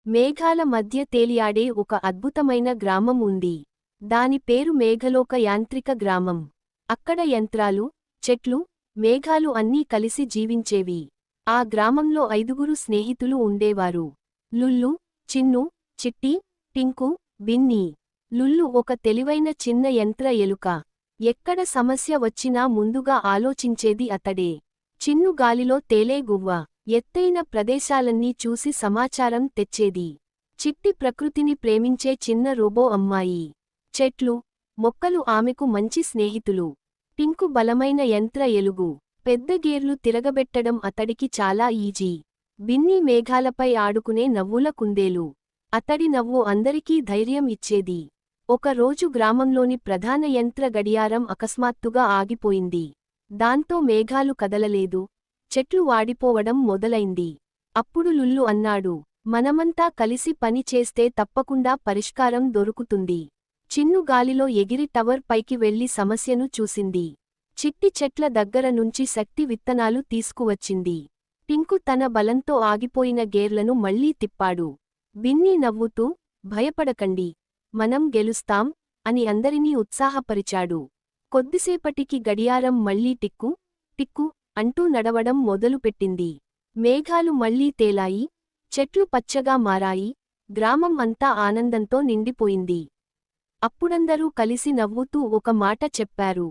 మేఘాల మధ్య తేలియాడే ఒక అద్భుతమైన గ్రామం ఉంది. దాని పేరు మేఘలోక యాంత్రిక గ్రామం. అక్కడ యంత్రాలు, చెట్లు, మేఘాలు అన్నీ కలిసి జీవించేవి. ఆ గ్రామంలో 5గురు స్నేహితులు ఉండేవారు. లుల్లు, చిన్ను, చిట్టి, టింకు, బిన్నీ. లుల్లు ఒక తెలివైన చిన్న యంత్ర ఎలుక. ఎక్కడ సమస్య వచ్చినా ముందుగా ఆలోచించేది అతడే. చిన్ను గాలిలో తేలే గువ్వ. ఎత్తైన ప్రదేశాలన్నీ చూసి సమాచారం తెచ్చేది. చిట్టి ప్రకృతిని ప్రేమించే చిన్న రోబో అమ్మాయి. చెట్లు, మొక్కలు ఆమెకు మంచి స్నేహితులు. టింకు బలమైన యంత్ర ఎలుగు. పెద్ద గేర్లు తిరగబెట్టడం అతడికి చాలా ఈజీ. బిన్నీ మేఘాలపై ఆడుకునే నవ్వుల కుందేలు. అతడి నవ్వు అందరికీ ధైర్యం ఇచ్చేది. ఒక రోజు గ్రామంలోని ప్రధాన యంత్ర గడియారం అకస్మాత్తుగా ఆగిపోయింది. దాంతో మేఘాలు కదలలేదు, చెట్లు వాడిపోవడం మొదలైంది. అప్పుడు లుల్లు అన్నాడు, మనమంతా కలిసి పని చేస్తే తప్పకుండా పరిష్కారం దొరుకుతుంది. చిన్ను గాలిలో ఎగిరి టవర్ పైకి వెళ్లి సమస్యను చూసింది. చిట్టి చెట్ల దగ్గర నుంచి శక్తి విత్తనాలు తీసుకువచ్చింది. టింకు తన బలంతో ఆగిపోయిన గేర్లను మళ్లీ తిప్పాడు. బిన్నీ నవ్వుతూ, భయపడకండి, మనం గెలుస్తాం అని అందరినీ ఉత్సాహపరిచాడు. కొద్దిసేపటికి గడియారం మళ్లీ టిక్కు టిక్కు అంటూ నడవడం మొదలుపెట్టింది. మేఘాలు మళ్లీ తేలాయి, చెట్లు పచ్చగా మారాయి, గ్రామం అంతా ఆనందంతో నిండిపోయింది. అప్పుడందరూ కలిసి నవ్వుతూ ఒక మాట చెప్పారు.